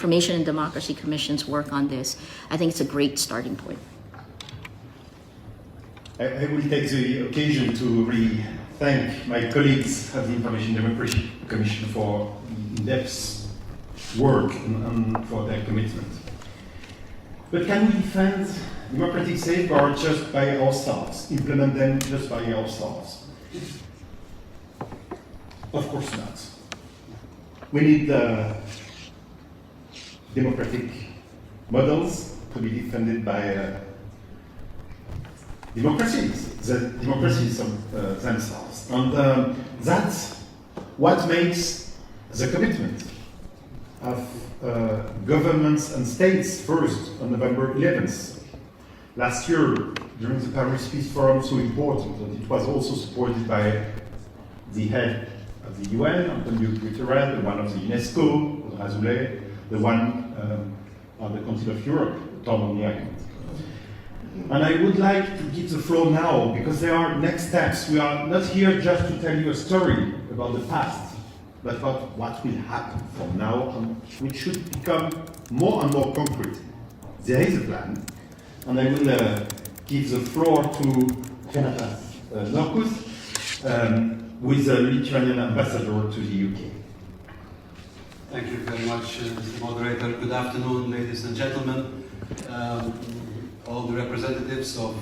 Information and Democracy Commission's work on this. I think it's a great starting point. I will take the occasion to thank my colleagues of the Information and Democracy Commission for in-depth work and for their commitment. But can we defend democratic safeguards just by ourselves, implement them just by ourselves? Of course not. We need democratic models to be defended by democracies, the democracies themselves. And that's what makes the commitment of governments and states first on November 11th. Last year, during the Paris Peace Forum, so important, and it was also supported by the head of the UN, Antonio Guterres, the one of the UNESCO, Azoulay, the one on the Council of Europe, Tom Niang. And I would like to give the floor now, because there are next steps. We are not here just to tell you a story about the past, but about what will happen from now on, which should become more and more concrete. There is a plan, and I will give the floor to Renatas Norkus, who is a Lithuanian ambassador to the UK. Thank you very much, Mr. Moderator. Good afternoon, ladies and gentlemen. All the representatives of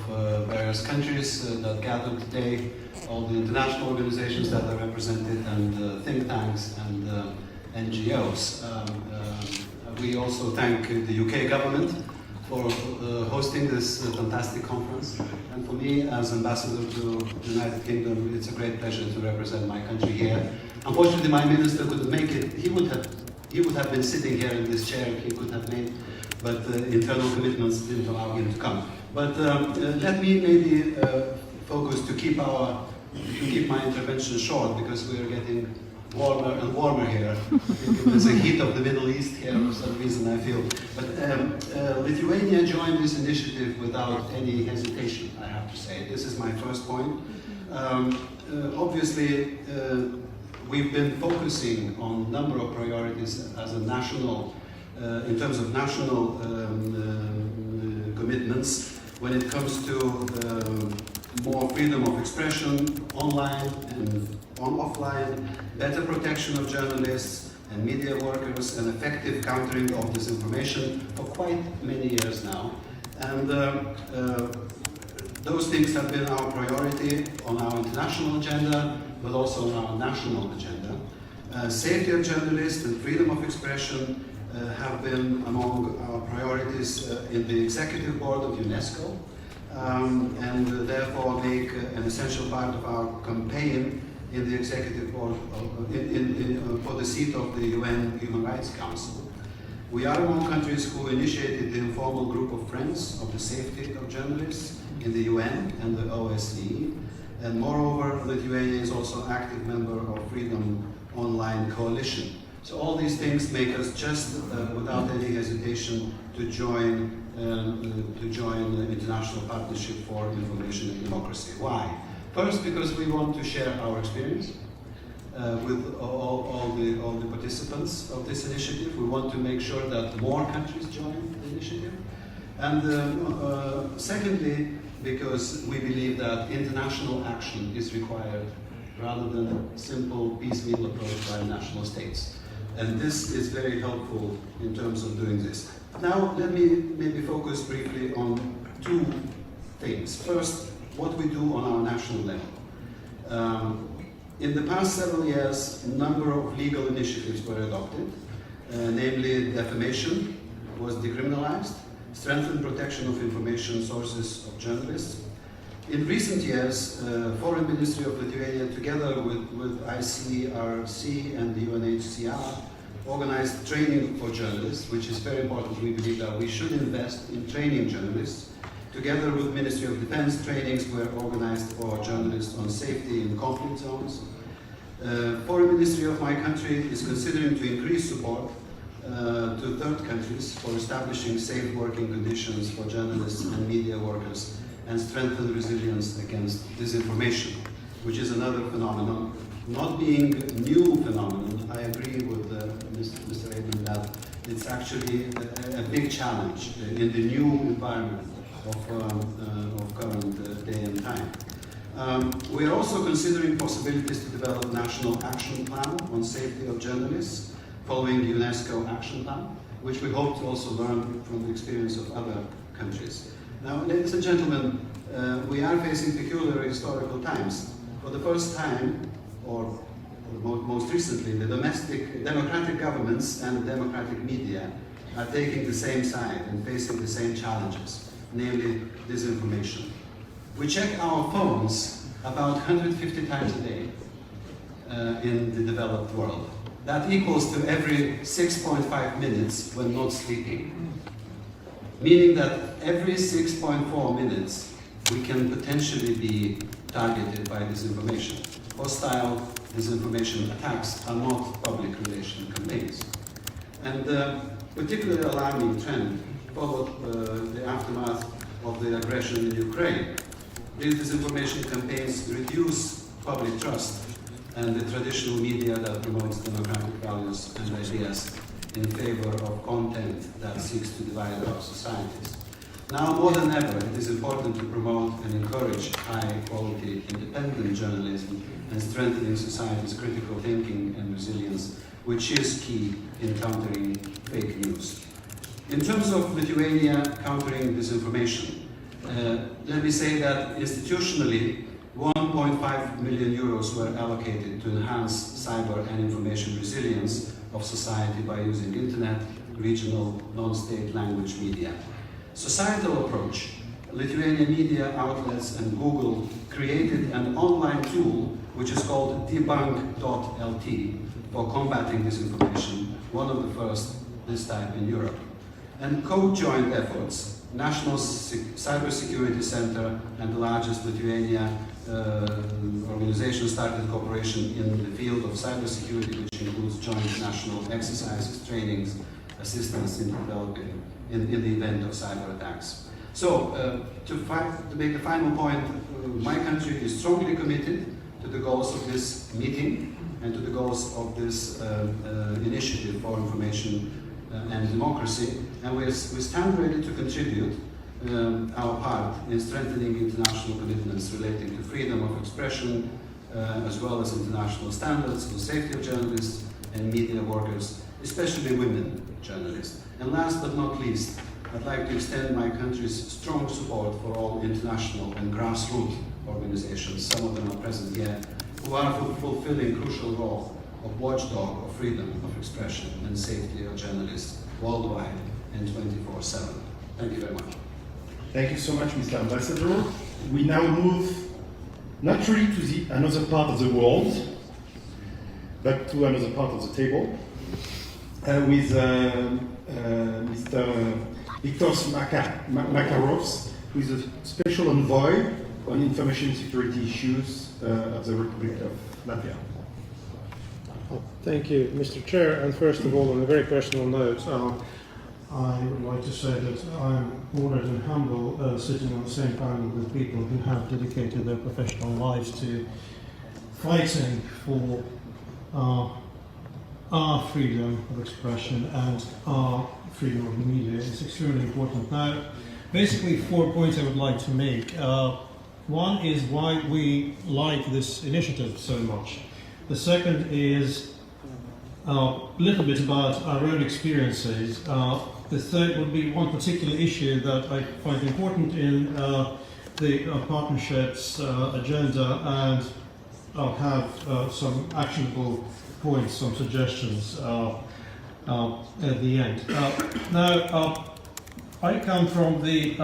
various countries that gathered today, all the international organizations that are represented, and think tanks and NGOs. We also thank the UK government for hosting this fantastic conference. And for me, as ambassador to the United Kingdom, it's a great pleasure to represent my country here. Unfortunately, my minister couldn't make it. He would have been sitting here in this chair. He could have made, but internal commitments didn't allow him to come. But let me maybe focus to keep my intervention short, because we are getting warmer and warmer here. There's a heat of the Middle East here for some reason, I feel. But Lithuania joined this initiative without any hesitation, I have to say. This is my first point. Obviously, we've been focusing on a number of priorities as a national, in terms of national commitments when it comes to more freedom of expression online and offline, better protection of journalists and media workers, and effective countering of disinformation for quite many years now. And those things have been our priority on our international agenda, but also on our national agenda. Safety of journalists and freedom of expression have been among our priorities in the executive board of UNESCO, and therefore make an essential part of our campaign in the executive board for the seat of the UN Human Rights Council. We are among countries who initiated the informal group of friends of the safety of journalists in the UN and the OSCE, and moreover, Lithuania is also an active member of Freedom Online Coalition. So all these things make us just, without any hesitation, to join the International Partnership for Information and Democracy. Why? First, because we want to share our experience with all the participants of this initiative. We want to make sure that more countries join the initiative. And secondly, because we believe that international action is required rather than a simple piecemeal approach by national states. And this is very helpful in terms of doing this. Now, let me maybe focus briefly on two things. First, what we do on our national level. In the past several years, a number of legal initiatives were adopted, namely defamation was decriminalized, strengthened protection of information sources of journalists. In recent years, Foreign Ministry of Lithuania, together with ICRC and the UNHCR, organized training for journalists, which is very important. We believe that we should invest in training journalists. Together with Ministry of Defense, trainings were organized for journalists on safety in conflict zones. Foreign Ministry of my country is considering to increase support to third countries for establishing safe working conditions for journalists and media workers, and strengthen resilience against disinformation, which is another phenomenon. Not being a new phenomenon, I agree with Mr. Aidan that it's actually a big challenge in the new environment of current day and time. We are also considering possibilities to develop a national action plan on safety of journalists following the UNESCO action plan, which we hope to also learn from the experience of other countries. Now, ladies and gentlemen, we are facing peculiar historical times. For the first time, or most recently, the democratic governments and the democratic media are taking the same side and facing the same challenges, namely disinformation. We check our phones about 150 times a day in the developed world. That equals to every 6.5 minutes when not sleeping. Meaning that every 6.4 minutes we can potentially be targeted by disinformation. Hostile disinformation attacks are not public relation campaigns. And the particularly alarming trend followed the aftermath of the aggression in Ukraine. These disinformation campaigns reduce public trust and the traditional media that promotes democratic values and ideas in favor of content that seeks to divide our societies. Now more than ever, it is important to promote and encourage high-quality, independent journalism and strengthening society's critical thinking and resilience, which is key in countering fake news. In terms of Lithuania countering disinformation, let me say that institutionally, 1.5 million euros were allocated to enhance cyber and information resilience of society by using internet, regional, non-state language media. Societal approach, Lithuanian media outlets and Google created an online tool which is called debunk.lt for combating disinformation, one of the first this type in Europe. And co-joint efforts, National Cybersecurity Center and the largest Lithuania organization started cooperation in the field of cybersecurity, which includes joint national exercises, trainings, assistance in developing in the event of cyber attacks. So, to make a final point, my country is strongly committed to the goals of this meeting and to the goals of this initiative for information and democracy, and we stand ready to contribute our part in strengthening international commitments relating to freedom of expression, as well as international standards for the safety of journalists and media workers, especially women journalists. And last but not least, I'd like to extend my country's strong support for all international and grassroots organizations, some of them are present here, who are fulfilling crucial role of watchdog of freedom of expression and safety of journalists worldwide and 24/7. Thank you very much. Thank you so much, Mr. Ambassador. We now move not really to another part of the world, but to another part of the table with Mr. Viktors Makarovs, who is a special envoy on information security issues of the Republic of Latvia. Thank you, Mr. Chair. And first of all, on a very personal note, I would like to say that I'm honored and humble sitting on the same panel with people who have dedicated their professional lives to fighting for our freedom of expression and our freedom of the media. It's extremely important. Now, basically 4 points I would like to make. One is why we like this initiative so much. The second is a little bit about our own experiences. The third would be one particular issue that I find important in the partnership's agenda, and I'll have some actionable points, some suggestions at the end. Now, I come from the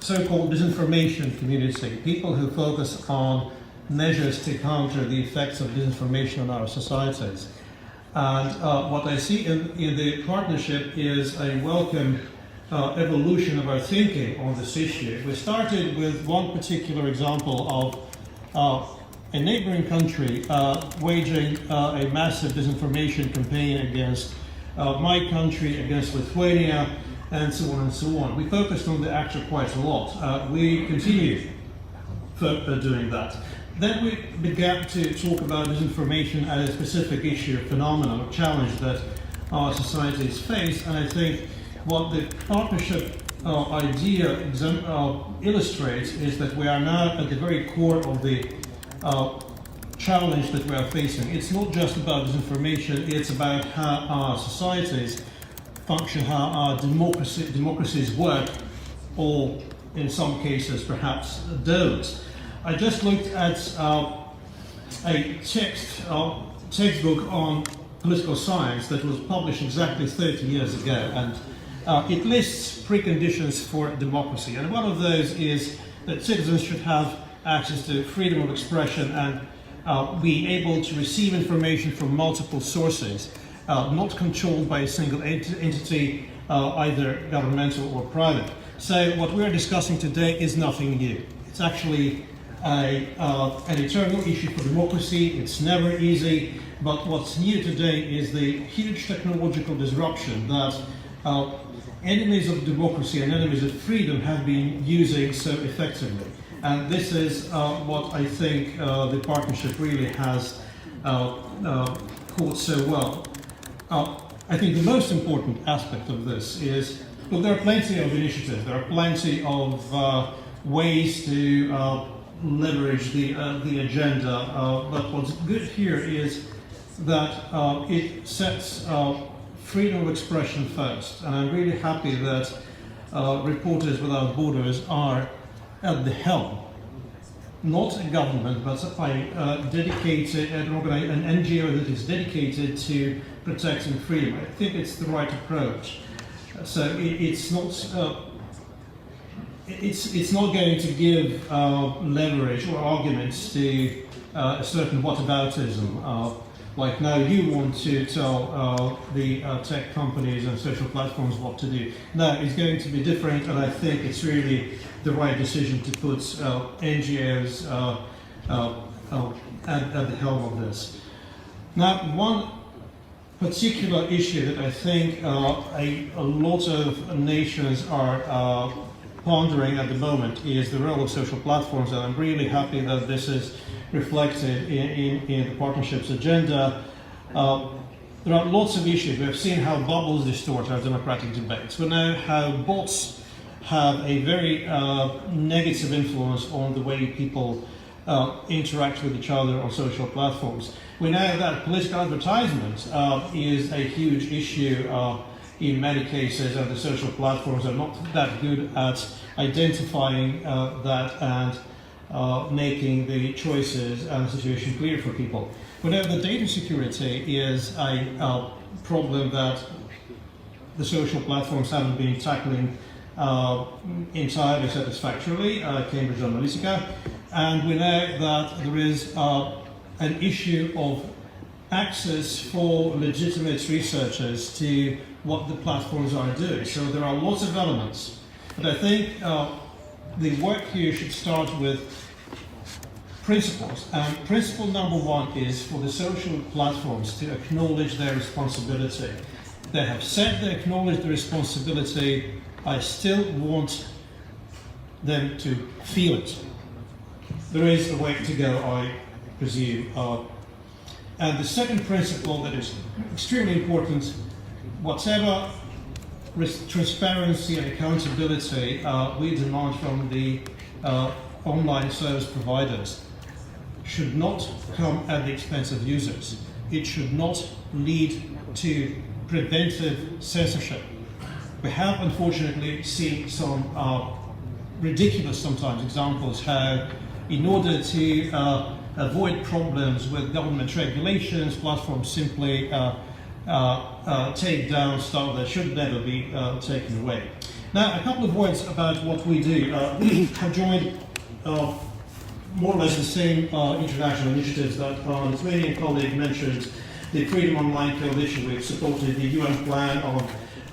so-called disinformation community, people who focus on measures to counter the effects of disinformation on our societies. And what I see in the partnership is a welcome evolution of our thinking on this issue. We started with one particular example of a neighboring country waging a massive disinformation campaign against my country, against Lithuania, and so on and so on. We focused on the actor quite a lot. We continue doing that. Then we began to talk about disinformation as a specific issue, phenomenon, or challenge that our societies face. And I think what the partnership idea illustrates is that we are now at the very core of the challenge that we are facing. It's not just about disinformation, it's about how our societies function, how our democracies work, or in some cases perhaps don't. I just looked at a textbook on political science that was published exactly 30 years ago, and it lists preconditions for democracy, and one of those is that citizens should have access to freedom of expression and be able to receive information from multiple sources, not controlled by a single entity, either governmental or private. So what we are discussing today is nothing new. It's actually an eternal issue for democracy. It's never easy, but what's new today is the huge technological disruption that enemies of democracy and enemies of freedom have been using so effectively. And this is what I think the partnership really has caught so well. I think the most important aspect of this is, well, there are plenty of initiatives, there are plenty of ways to leverage the agenda, but what's good here is that it sets freedom of expression first, and I'm really happy that Reporters Without Borders are at the helm, not a government, but an NGO that is dedicated to protecting freedom. I think it's the right approach. So it's not going to give leverage or arguments to a certain whataboutism. Like now you want to tell the tech companies and social platforms what to do. No, it's going to be different, and I think it's really the right decision to put NGOs at the helm of this. Now, one particular issue that I think a lot of nations are pondering at the moment is the role of social platforms, and I'm really happy that this is reflected in the partnership's agenda. There are lots of issues. We have seen how bubbles distort our democratic debates. We know how bots have a very negative influence on the way people interact with each other on social platforms. We know that political advertisement is a huge issue in many cases, and the social platforms are not that good at identifying that and making the choices and the situation clear for people. We know that data security is a problem that the social platforms haven't been tackling entirely satisfactorily, Cambridge Analytica, and we know that there is an issue of access for legitimate researchers to what the platforms are doing. So there are lots of elements, but I think the work here should start with principles. And principle number one is for the social platforms to acknowledge their responsibility. They have said they acknowledge the responsibility. I still want them to feel it. There is a way to go, I presume. And the second principle that is extremely important, whatever transparency and accountability we demand from the online service providers should not come at the expense of users. It should not lead to preventive censorship. We have unfortunately seen some ridiculous sometimes examples how in order to avoid problems with government regulations, platforms simply take down stuff that should never be taken away. Now, a couple of words about what we do. We have joined more or less the same international initiatives that our Lithuanian colleague mentioned. The Freedom Online Coalition, we've supported the UN plan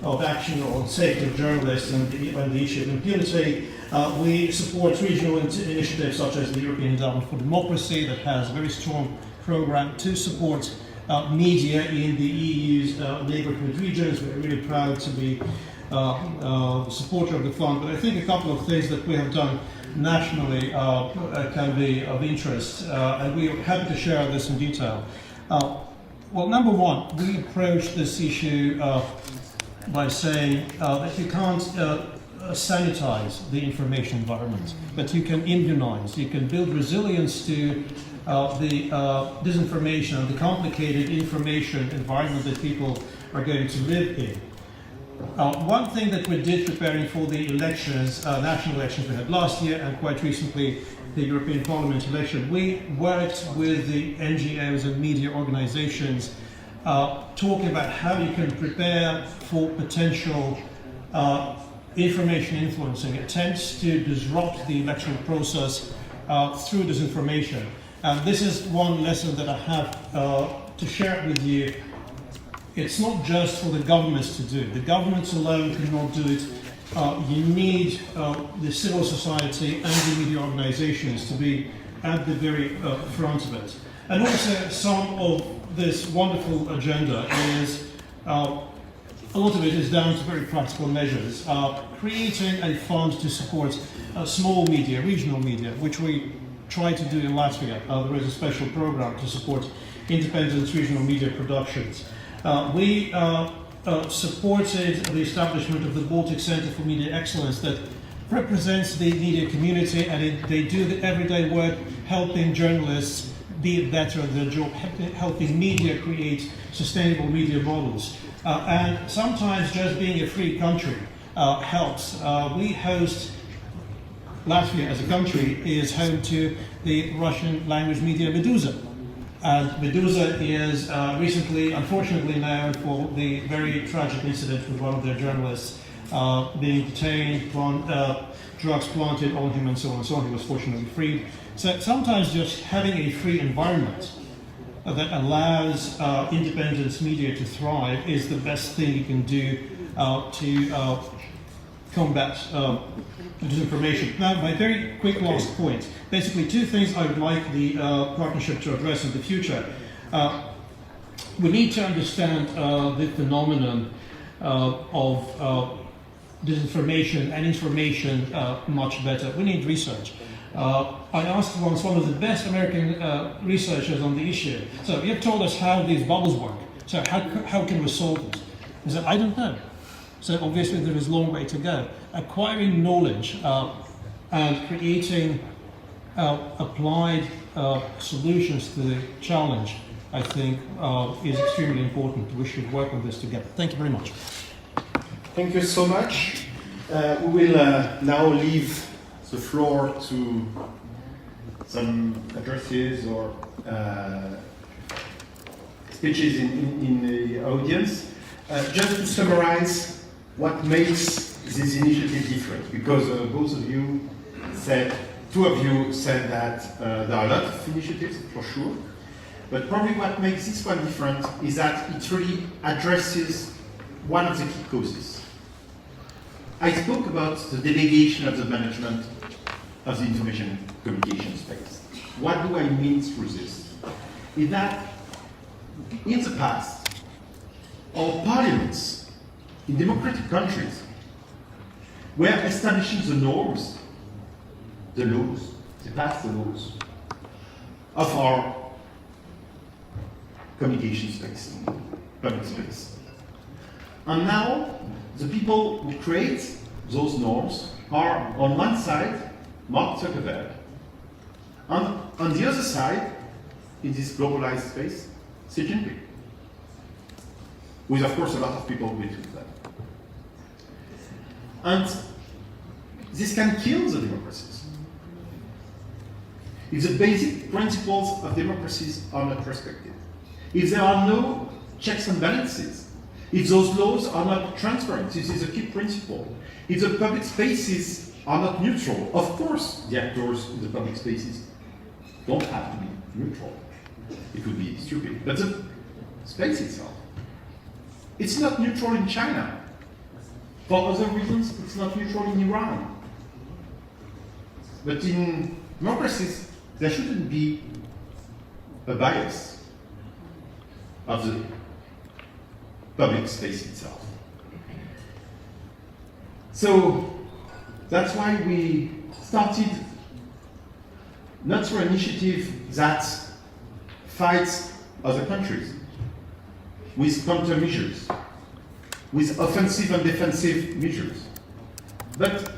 of action on safety of journalists and the issue of impunity. We support regional initiatives such as the European Endowment for Democracy that has a very strong program to support media in the EU's neighborhood regions. We're really proud to be the supporter of the fund, but I think a couple of things that we have done nationally can be of interest, and we are happy to share this in detail. Well, number one, we approach this issue by saying that you can't sanitize the information environment, but you can immunize, you can build resilience to the disinformation and the complicated information environment that people are going to live in. One thing that we did preparing for the elections, national elections we had last year and quite recently the European Parliament election, we worked with the NGOs and media organizations talking about how you can prepare for potential information influencing attempts to disrupt the electoral process through disinformation. And this is one lesson that I have to share with you. It's not just for the governments to do. The governments alone cannot do it. You need the civil society and the media organizations to be at the very front of it. And also some of this wonderful agenda is, a lot of it is down to very practical measures. Creating a fund to support small media, regional media, which we try to do in Latvia. There is a special program to support independent regional media productions. We supported the establishment of the Baltic Center for Media Excellence that represents the media community, and they do the everyday work helping journalists be better at their job, helping media create sustainable media models. And sometimes just being a free country helps. We host, Latvia as a country is home to the Russian language media Medusa. And Medusa is recently, unfortunately, known for the very tragic incident with one of their journalists being detained, drugs planted on him, and so on and so on. He was fortunately freed. So sometimes just having a free environment that allows independent media to thrive is the best thing you can do to combat disinformation. Now, my very quick last point. Basically, two things I would like the partnership to address in the future. We need to understand the phenomenon of disinformation and information much better. We need research. I asked once one of the best American researchers on the issue, so you've told us how these bubbles work, so how can we solve it? He said, I don't know. So obviously there is a long way to go. Acquiring knowledge and creating applied solutions to the challenge, I think, is extremely important. We should work on this together. Thank you very much. Thank you so much. We will now leave the floor to some addresses or speeches in the audience. Just to summarize what makes this initiative different, because both of you said, two of you said that there are a lot of initiatives, for sure, but probably what makes this one different is that it really addresses one of the key causes. I spoke about the delegation of the management of the information communication space. What do I mean through this? Is that in the past, our parliaments in democratic countries were establishing the norms, the laws, they passed the laws of our communication space, public space. And now, the people who create those norms are, on one side, Mark Zuckerberg, and on the other side, in this globalized space, Xi Jinping, with, of course, a lot of people with them. And this can kill the democracies. If the basic principles of democracies are not respected, if there are no checks and balances, if those laws are not transparent, this is a key principle, if the public spaces are not neutral, of course the actors in the public spaces don't have to be neutral. It would be stupid. But the space itself, it's not neutral in China. For other reasons, it's not neutral in Iran. But in democracies, there shouldn't be a bias of the public space itself. So that's why we started not through an initiative that fights other countries, with countermeasures, with offensive and defensive measures, but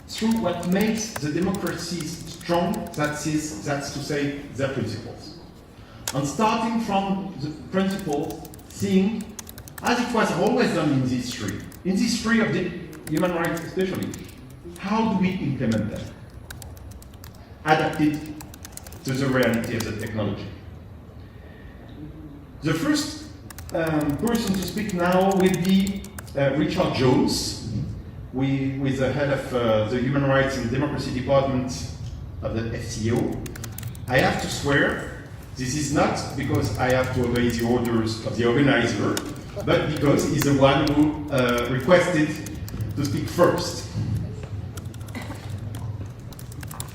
through what makes the democracies strong, that's to say, their principles. And starting from the principles, seeing, as it was always done in this history of the human rights especially, how do we implement them? Adapted to the reality of the technology. The first person to speak now will be Richard Jones, who is the head of the Human Rights and Democracy Department of the FCO. I have to swear, this is not because I have to obey the orders of the organizer, but because he's the one who requested to speak first.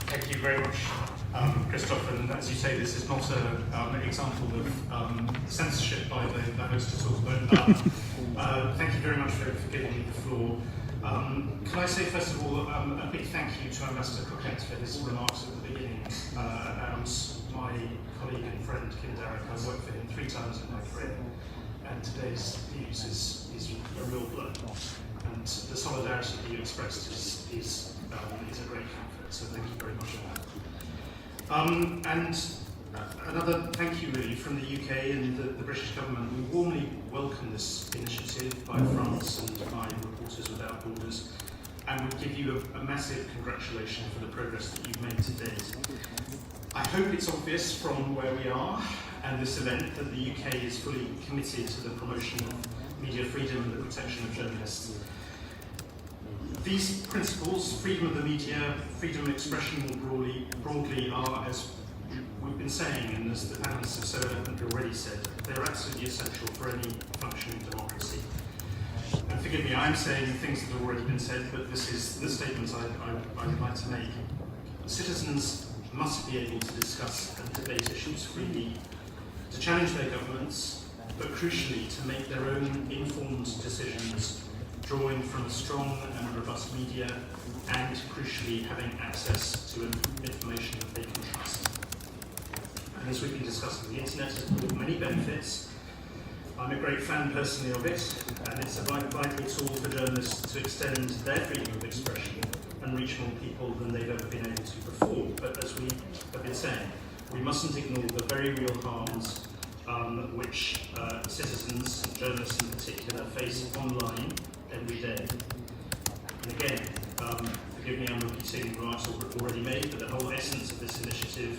Thank you very much, Christophe. And as you say, this is not an example of censorship by the host at all. But thank you very much for giving me the floor. Can I say, first of all, a big thank you to Ambassador Croquette for his remarks at the beginning. And my colleague and friend, Kim Darroch, I've worked for him 3 times in my career. And today's views is a real blow. And the solidarity that you expressed is a great comfort. So thank you very much for that. And another thank you really from the UK and the British government. We warmly welcome this initiative by France and by Reporters Without Borders, and we give you a massive congratulations for the progress that you've made to date. I hope it's obvious from where we are and this event that the UK is fully committed to the promotion of media freedom and the protection of journalists. These principles, freedom of the media, freedom of expression more broadly are, as we've been saying, and as the panelists have so eloquently already said, they're absolutely essential for any functioning democracy. And forgive me, I'm saying things that have already been said, but this is the statement I would like to make. Citizens must be able to discuss and debate issues freely, to challenge their governments, but crucially to make their own informed decisions, drawing from a strong and robust media, and crucially having access to information that they can trust. And as we've been discussing, the internet has brought many benefits. I'm a great fan personally of it, and it's a vital tool for journalists to extend their freedom of expression and reach more people than they've ever been able to before. But as we have been saying, we mustn't ignore the very real harms which citizens, journalists in particular, face online every day. And again, forgive me, I'm repeating remarks already made, but the whole essence of this initiative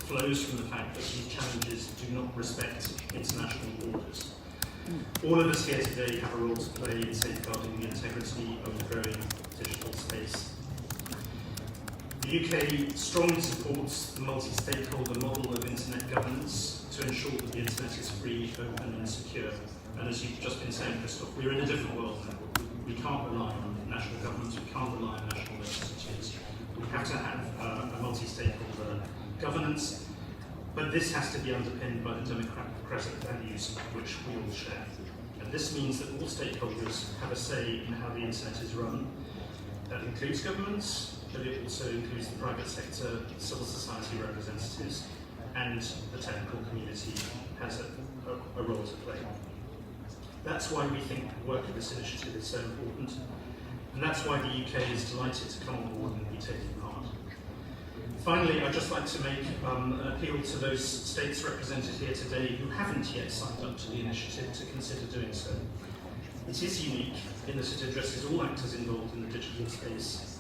flows from the fact that these challenges do not respect international borders. All of us here today have a role to play in safeguarding the integrity of the growing digital space. The UK strongly supports the multi-stakeholder model of internet governance to ensure that the internet is free, open and secure. And as you've just been saying, Christophe, we're in a different world now. We can't rely on national governments, we can't rely on national legislatures. We have to have a multi-stakeholder governance, but this has to be underpinned by the democratic values which we all share. And this means that all stakeholders have a say in how the internet is run. That includes governments, but it also includes the private sector, civil society representatives, and the technical community has a role to play. That's why we think the work of this initiative is so important, and that's why the UK is delighted to come on board and be taking part. Finally, I'd just like to make an appeal to those states represented here today who haven't yet signed up to the initiative to consider doing so. It is unique in that it addresses all actors involved in the digital space,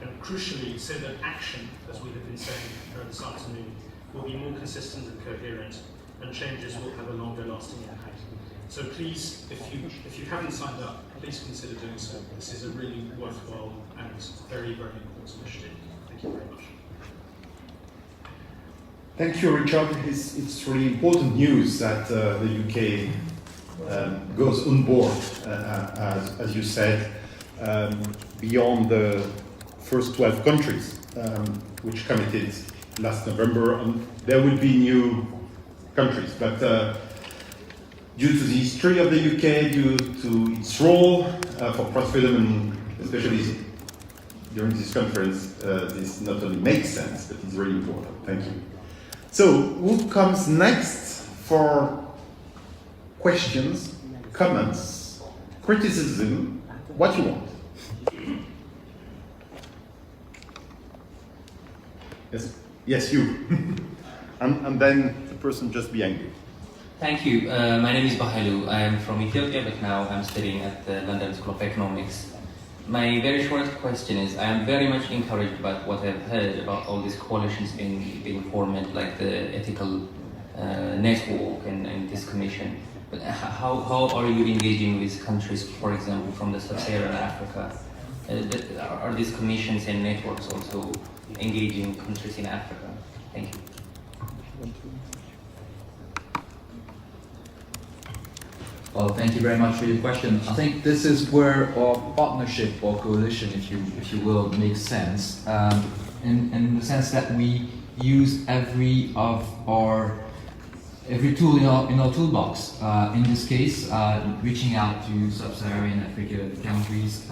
and crucially, so that action, as we have been saying this afternoon, will be more consistent and coherent, and changes will have a longer lasting impact. So please, if you haven't signed up, please consider doing so. This is a really worthwhile and very, very important initiative. Thank you very much. Thank you, Richard. It's really important news that the UK goes on board, as you said, beyond the first 12 countries which committed last November. And there will be new countries, but due to the history of the UK, due to its role for press freedom, and especially during this conference, this not only makes sense, but it's really important. Thank you. So, who comes next for questions, comments, criticism, what you want. Yes, you. and then the person just behind you. Thank you. My name is Bahalu. I am from Ethiopia, but now I'm studying at the London School of Economics. My very short question is, I am very much encouraged by what I've heard about all these coalitions being formed, like the ethical network and this commission. But how are you engaging with countries, for example, from the sub-Saharan Africa? Are these commissions and networks also engaging countries in Africa? Thank you. Well, thank you very much for your question. I think this is where our partnership or coalition, if you will, makes sense. In the sense that we use every tool in our toolbox. In this case, reaching out to sub-Saharan Africa countries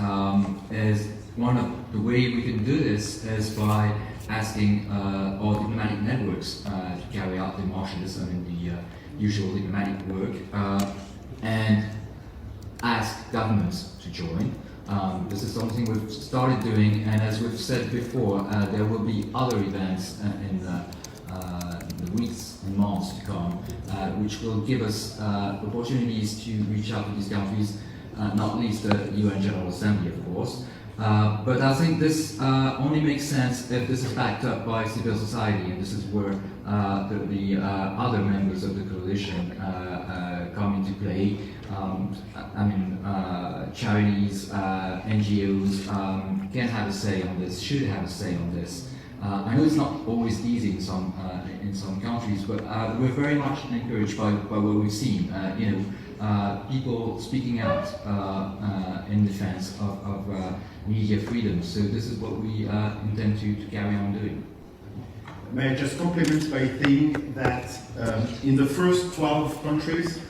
is one of the way we can do this is by asking our diplomatic networks to carry out the marshalism and the usual diplomatic work. And ask governments to join. This is something we've started doing, and as we've said before, there will be other events in the weeks and months to come, which will give us opportunities to reach out to these countries, not least the UN General Assembly, of course. But I think this only makes sense if this is backed up by civil society, and this is where the other members of the coalition come into play. Charities, NGOs can have a say on this, should have a say on this. I know it's not always easy in some countries, but we're very much encouraged by what we've seen. People speaking out in defense of media freedom. So this is what we intend to carry on doing. May I just compliment by saying that in the first 12 countries,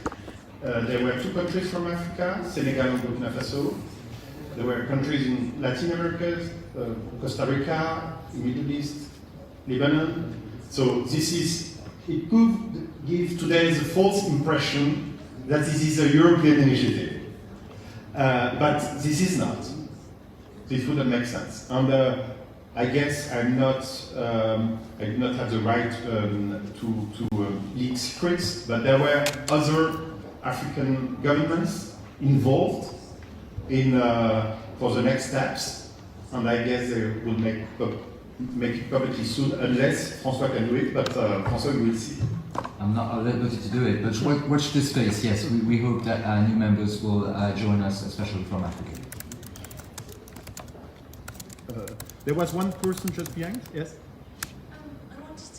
there were 2 countries from Africa, Senegal and Burkina Faso. There were countries in Latin America, Costa Rica, Middle East, Lebanon. So it could give today the false impression that this is a European initiative. But this is not. This wouldn't make sense. And I guess I do not have the right to leak secrets, but there were other African governments involved in for the next steps, and I guess they will make it publicly soon, unless Francois can do it, but Francois will see. I'm not at liberty to do it, but watch this space. Yes, we hope that new members will join us, especially from Africa. There was one person just behind, yes? I wanted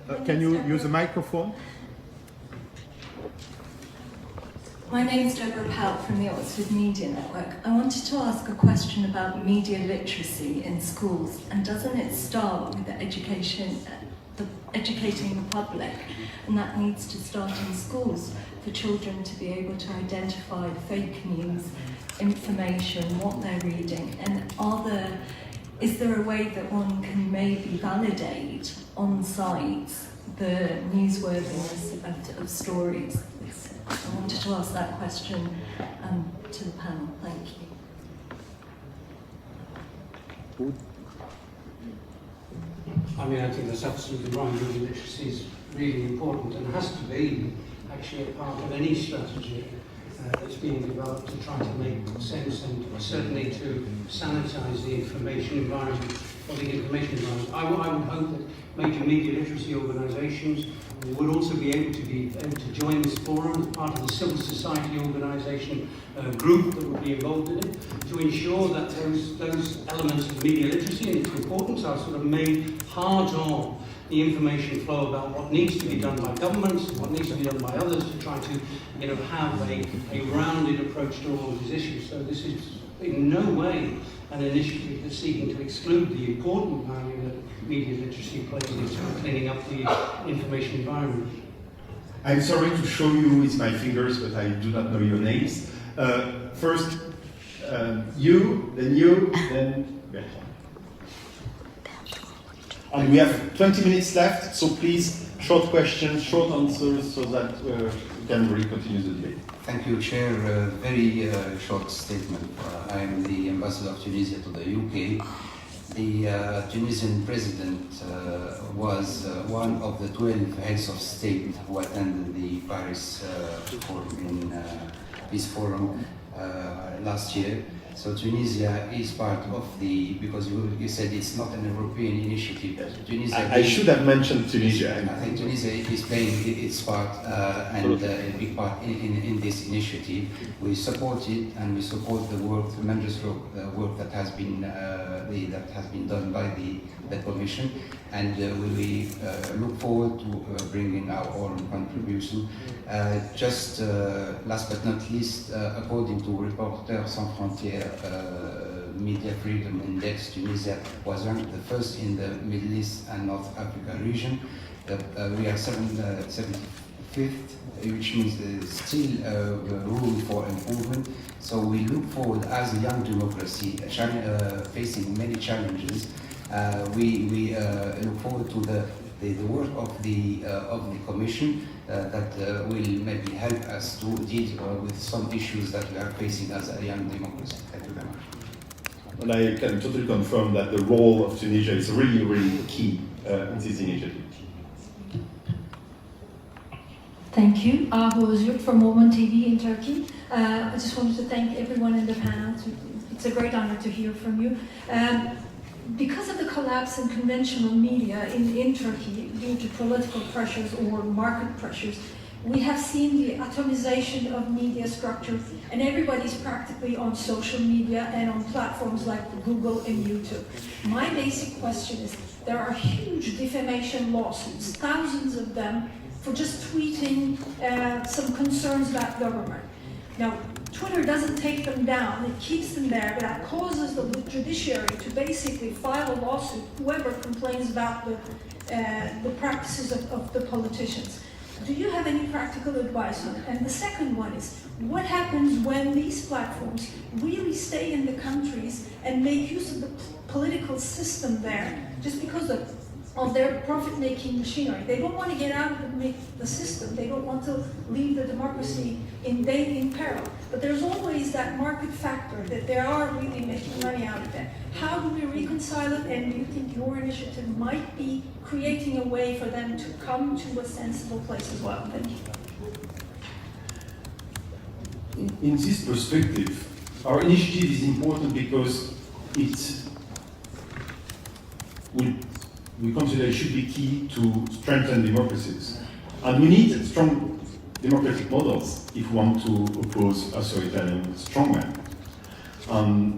to... Can you use a microphone? My name is Deborah Pout from the Oxford Media Network. I wanted to ask a question about media literacy in schools, and doesn't it start with the educating the public, and that needs to start in schools for children to be able to identify fake news, information, what they're reading, and is there a way that one can maybe validate on sites the newsworthiness of stories? I wanted to ask that question to the panel. Thank you. I think that's absolutely right. Media literacy is really important and has to be actually a part of any strategy that's being developed to try to make sense and certainly to sanitize the information environment or the information environment. I would hope that major media literacy organizations would also be able to join this forum as part of the civil society organization group that would be involved in it, to ensure that those elements of media literacy and its importance are sort of made part of the information flow about what needs to be done by governments, what needs to be done by others to try to have a rounded approach to all of these issues. So this is in no way an initiative that's seeking to exclude the important value that media literacy plays in cleaning up the information environment. I'm sorry to show you with my fingers, but I do not know your names. First, you, then Bertrand. And we have 20 minutes left, so please, short questions, short answers, so that we can really continue the debate. Thank you, Chair. Very short statement. I am the ambassador of Tunisia to the UK. The Tunisian president was one of the 12 heads of state who attended the Paris Peace Forum last year. So Tunisia is part of the, because you said it's not an European initiative. Tunisia I should have mentioned Tunisia. I think Tunisia is playing its part and a big part in this initiative. We support it and we support the work, tremendous work that has been done by the Commission, and we look forward to bringing our own contribution. Just last but not least, according to Reporters Sans Frontières Media Freedom Index, Tunisia was ranked the first in the Middle East and North Africa region. We are 75th, which means there's still room for improvement. So we look forward as a young democracy facing many challenges. We look forward to the work of the Commission that will maybe help us to deal with some issues that we are facing as a young democracy. Thank you very much. And I can totally confirm that the role of Tunisia is really, really key in this initiative. Thank you. Ahu Özgür from Woman TV in Turkey. I just wanted to thank everyone in the panel. It's a great honor to hear from you. Because of the collapse in conventional media in Turkey due to political pressures or market pressures, we have seen the atomization of media structure, and everybody's practically on social media and on platforms like Google and YouTube. My basic question is, there are huge defamation lawsuits, thousands of them, for just tweeting some concerns about government. Now, Twitter doesn't take them down, it keeps them there, but that causes the judiciary to basically file a lawsuit, whoever complains about the practices of the politicians. Do you have any practical advice on it? And the second one is, what happens when these platforms really stay in the countries and make use of the political system there just because of their profit-making machinery? They don't want to get out of the system. They don't want to leave the democracy in peril. But there's always that market factor that they are really making money out of it. How do we reconcile it? And do you think your initiative might be creating a way for them to come to a sensible place as well? Thank you. In this perspective, our initiative is important because we consider it should be key to strengthen democracies. And we need strong democratic models if we want to oppose authoritarian strongmen.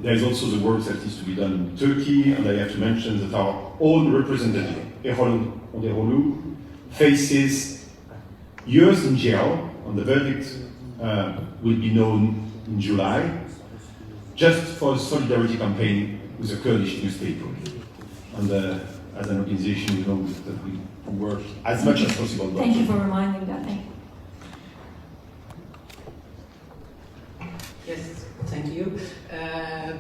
There is also the work that needs to be done in Turkey, and I have to mention that our own representative, Erol Onderoglu, faces years in jail, and the verdict will be known in July, just for a solidarity campaign with a Kurdish newspaper. And as an organization, you know that we work as much as possible. Thank you for reminding that. Thank you. Yes, thank you.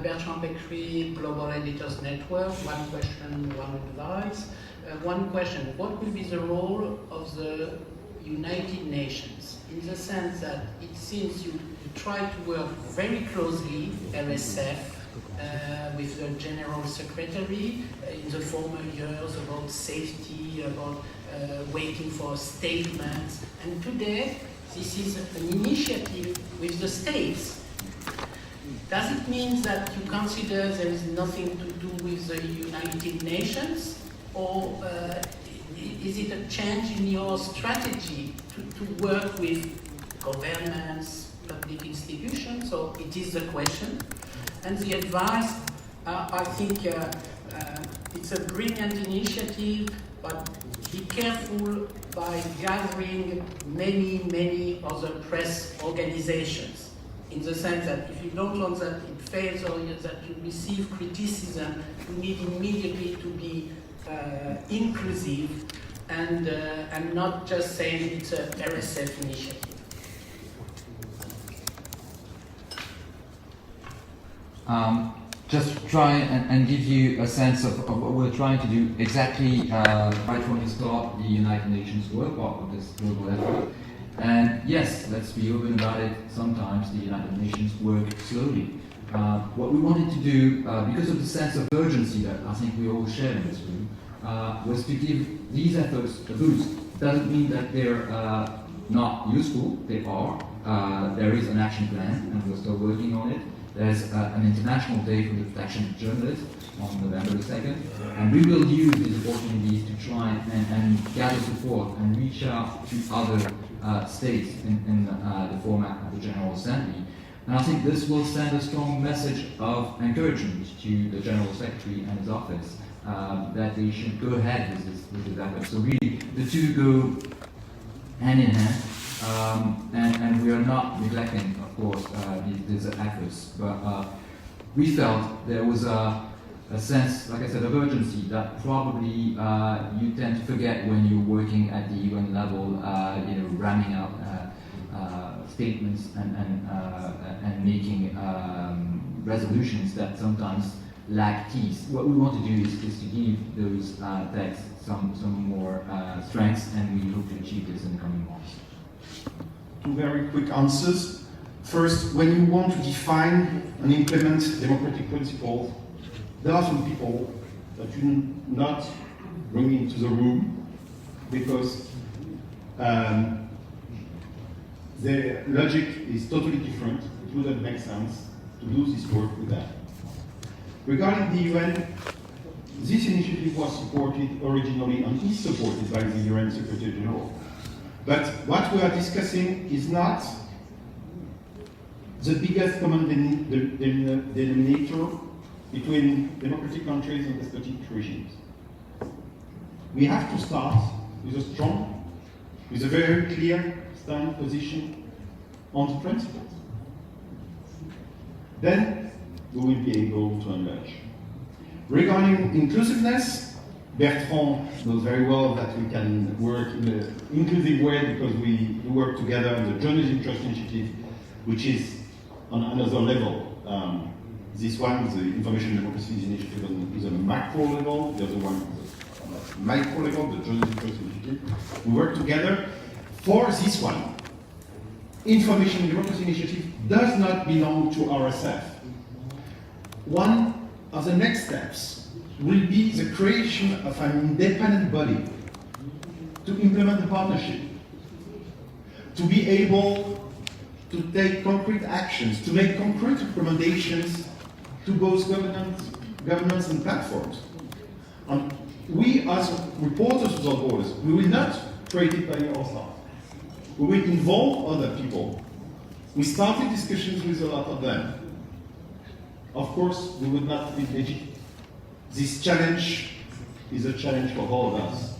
Bertrand Becry, Global Editors Network. One question, one advice. One question, what will be the role of the United Nations? In the sense that it seems you try to work very closely, RSF, with the General Secretary in the former years about safety, about waiting for statements. And today, this is an initiative with the states. Does it mean that you consider there is nothing to do with the United Nations? Or is it a change in your strategy to work with governments, public institutions? So it is the question. And the advice, I think it's a brilliant initiative, but be careful by gathering many other press organizations. In the sense that if you don't want that it fails or that you receive criticism, you need immediately to be inclusive and not just saying it's a RSF initiative. Just to try and give you a sense of what we're trying to do exactly right from the start, the United Nations work, of this global effort, And yes, let's be open about it, sometimes the United Nations work slowly. What we wanted to do, because of the sense of urgency that I think we all share in this room, was to give these efforts a boost. Doesn't mean that they're not useful, they are. There is an action plan, and we're still working on it. There's an International Day for the Protection of Journalists on November the 2nd, and we will use these opportunities to try and gather support and reach out to other states in the format of the General Assembly. And I think this will send a strong message of encouragement to the General Secretary and his office that they should go ahead with this effort. So really, the two go hand in hand, and we are not neglecting, of course, these efforts, but we felt there was a sense, like I said, of urgency that probably you tend to forget when you're working at the UN level, ramming out statements and making resolutions that sometimes lack teeth. What we want to do is to give those texts some more strength, and we hope to achieve this in the coming months. Two very quick answers. First, when you want to define and implement democratic principles, there are some people that you do not bring into the room because their logic is totally different. It wouldn't make sense to do this work with them. Regarding the UN, this initiative was supported originally and is supported by the UN Secretary General. But what we are discussing is not the biggest common denominator between democratic countries and despotic regimes. We have to start with a very clear stand position on the principles. Then we will be able to emerge. Regarding inclusiveness, Bertrand knows very well that we can work in an inclusive way because we work together on the Journalism Trust Initiative, which is on another level. This one, the Information Democracy Initiative, is on a macro level. The other one is on a micro level, the Journalism Trust Initiative. We work together. For this one, Information Democracy Initiative does not belong to RSF. One of the next steps will be the creation of an independent body to implement the partnership, to be able to take concrete actions, to make concrete recommendations to both governments and platforms. And we, as reporters without borders, we will not create it by ourselves. We will involve other people. We started discussions with a lot of them. Of course, we would not be legit. This challenge is a challenge for all of us.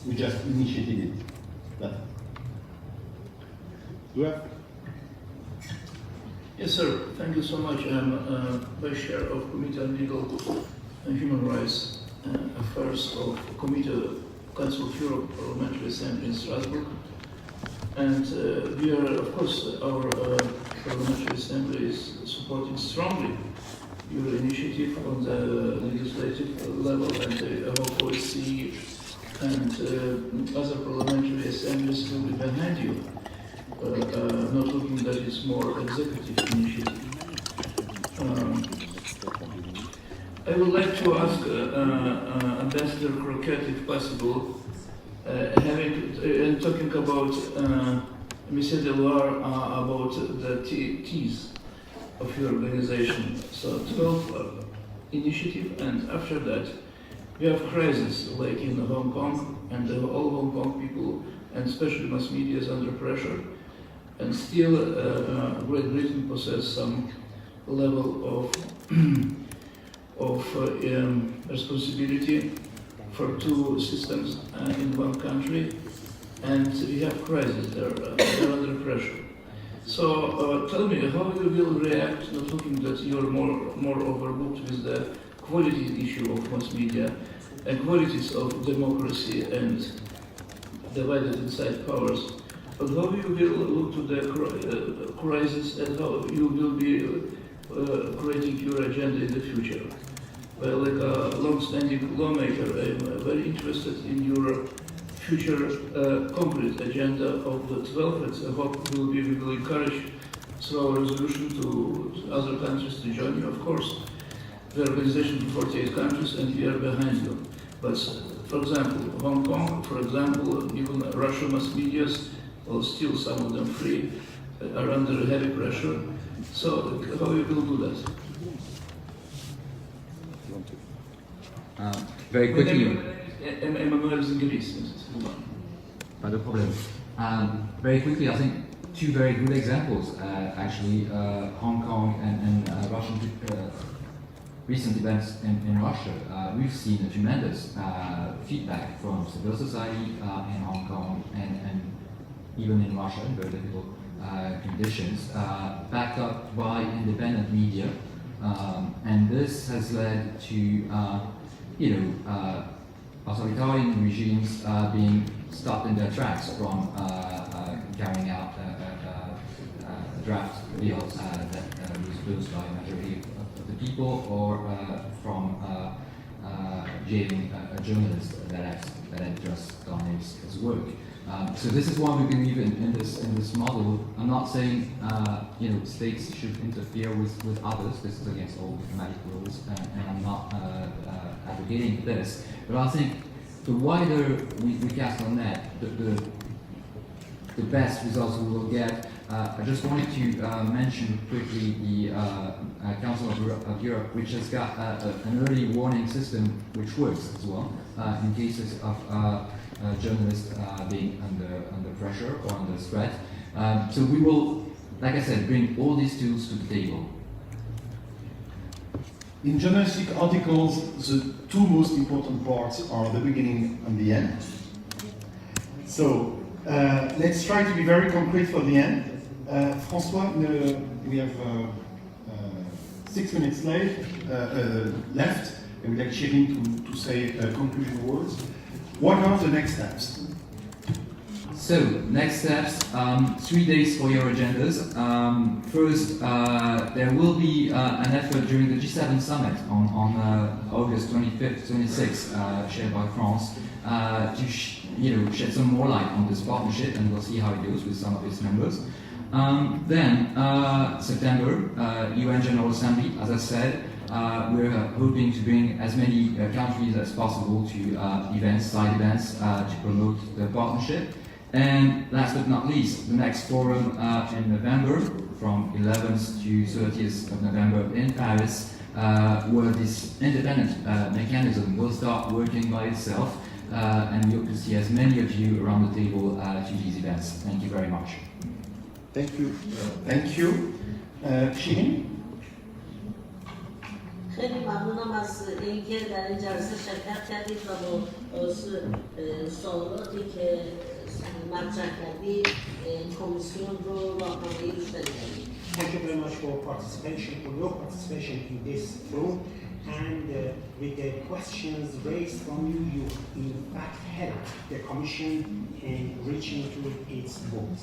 We just initiated it. Yes, sir. Thank you so much. I'm Vice Chair of Committee on Legal and Human Rights Affairs of Committee Council of Europe Parliamentary Assembly in Strasbourg. And we are, of course, our Parliamentary Assembly is supporting strongly your initiative on the legislative level, and our OSCE and other parliamentary assemblies will be behind you. Not looking that it's more executive initiative. I would like to ask Ambassador Croquette, if possible, talking about Mr. Deloire about the T's of your organization. So 12 initiative, and after that we have crisis like in Hong Kong, and all Hong Kong people and especially mass media is under pressure. And still, Great Britain possesses some level of responsibility for two systems in one country, and we have crisis there. They're under pressure. So tell me how you will react, not looking that you're more overlooked with the quality issue of mass media and qualities of democracy and divided inside powers. But how you will look to the crisis and how you will be creating your agenda in the future? Well, like a long-standing lawmaker, I'm very interested in your future concrete agenda of the 12th. I hope we will encourage through our resolution to other countries to join you, of course. The organization to 48 countries, and we are behind you. But, for example, Hong Kong, for example, even Russian mass medias, well, still some of them free, are under heavy pressure. So, how you will do that? Very quickly. Emmanuel Zingeris. Pas de problème. Very quickly, I think two very good examples, actually, Hong Kong and Russian recent events in Russia. We've seen a tremendous feedback from civil society in Hong Kong and even in Russia in very difficult conditions, backed up by independent media, and this has led to authoritarian regimes being stopped in their tracks from carrying out draft bills that was proposed by a majority of the people, or from jailing a journalist that had just done his work. So this is why we believe in this model. I'm not saying states should interfere with others. This is against all diplomatic rules, and I'm not advocating this. But I think the wider we cast on that, the best results we will get. I just wanted to mention quickly the Council of Europe, which has got an early warning system which works as well in cases of journalists being under pressure or under threat. So we will, like I said, bring all these tools to the table. In journalistic articles, the two most important parts are the beginning and the end. So let's try to be very concrete for the end. Francois, we have 6 minutes left, and we'd like Shirin to say conclusion words. What are the next steps? So, next steps, 3 days for your agendas. First, there will be an effort during the G7 summit on August 25th, 26th, shared by France, to shed some more light on this partnership, and we'll see how it goes with some of its members. Then, September, UN General Assembly, as I said, we're hoping to bring as many countries as possible to side events, to promote the partnership. And last but not least, the next forum in November, from 11th to 30th of November in Paris, where this independent mechanism will start working by itself, and we hope to see as many of you around the table to these events. Thank you very much. Thank you. Thank you. Shirin? خیلی ممنونم از اینکه در این جلسه شرکت کردید و با سوالاتی که مطرح کردید کمیسیون رو راهنمایی روش دادید. Thank you very much for your participation in this forum, and with the questions raised from you, you in fact helped the Commission in reaching to its goals.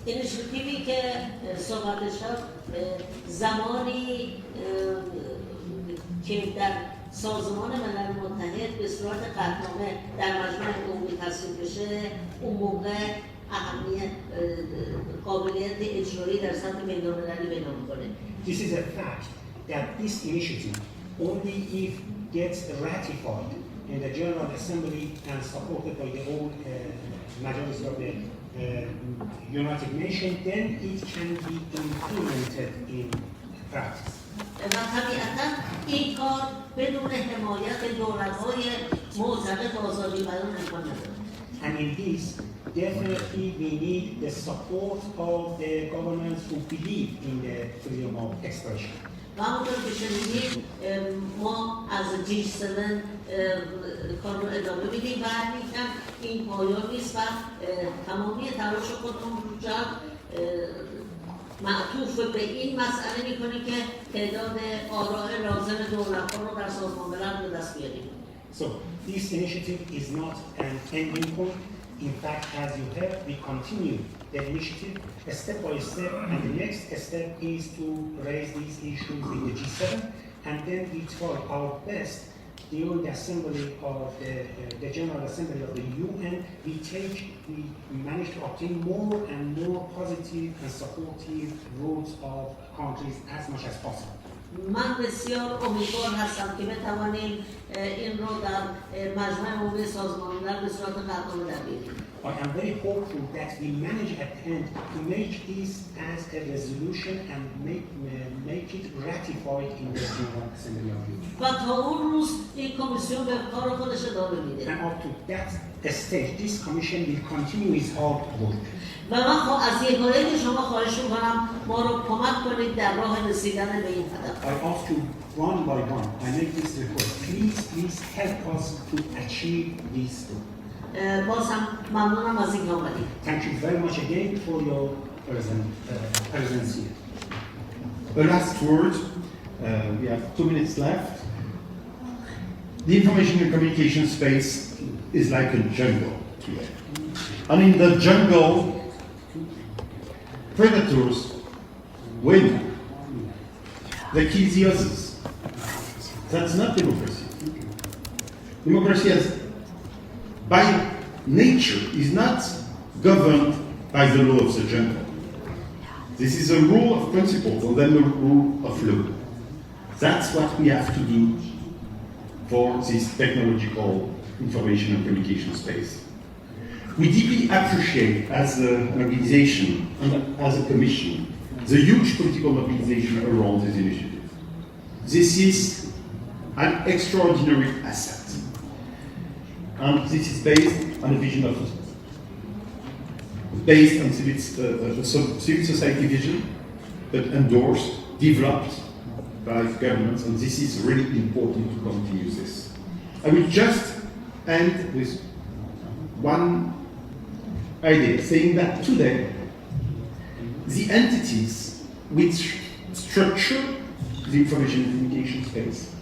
اینیشیتیوی که صحبت شد زمانی که در سازمان ملل متحد به صورت قطعنامه در مجمع عمومی تصویب بشه، اون موقع اهمیت قابلیت اجرایی در سطح بین‌المللی پیدا می‌کنه. This is a fact that this initiative only if gets ratified in the General Assembly and supported by the whole majority of the United Nations, then it can be implemented in practice. و طبیعتاً این کار بدون حمایت دولت‌های معتقد به آزادی بیان امکان نداره. And in this, definitely we need the support of the governments who believe in the freedom of expression. و همونطور که شنیدید ما از G7 کار رو ادامه میدیم و میگم این پایان نیست و تمامی تلاش خودمون رو جمع معطوف به این مسئله میکنیم که تعداد آراء لازم دولت‌ها رو در سازمان ملل به دست بیاریم. So this initiative is not an ending point. In fact, as you heard, we continue the initiative step by step, and the next step is to raise these issues with the G7, and then we try our best during the assembly of the General Assembly of the UN, we managed to obtain more and more positive and supportive votes of countries as much as possible. من بسیار امیدوار هستم که بتوانیم این رو در مجمع عمومی سازمان ملل به صورت قطعی در بیاریم. I am very hopeful that we manage at the end to make this as a resolution and make it ratified in the General Assembly of the UN. و تا اون روز این کمیسیون به کار خودش ادامه میده. And up to that stage, this commission will continue its hard work. و من از یگانه شما خواهش میکنم ما رو کمک کنید در راه رسیدن به این هدف. I ask you one by one, I make this request. Please help us to achieve this goal. باز هم ممنونم از اینکه آمدید. Thank you very much again for your presence here. A last word, we have 2 minutes left. The information and communication space is like a jungle today. And in the jungle, predators win. They kill the others. That's not democracy. Democracy by nature is not governed by the law of the jungle. This is a rule of principle and then a rule of law. That's what we have to do for this technological information and communication space. We deeply appreciate as an organization and as a commission the huge political mobilization around this initiative. This is an extraordinary asset. And this is based on a vision of civil society vision, but endorsed, developed by governments, and this is really important to continue this. I will just end with one idea, saying that today the entities which structure the information and communication space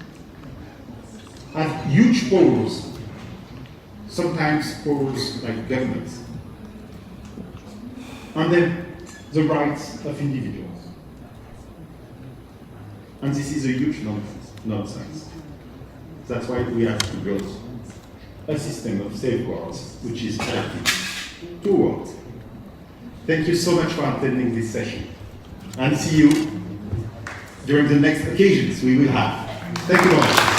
have huge powers, sometimes powers like governments, and then the rights of individuals. And this is a huge nonsense. That's why we have to build a system of safeguards which is collective toward. Thank you so much for attending this session, and see you during the next occasions we will have. Thank you very much.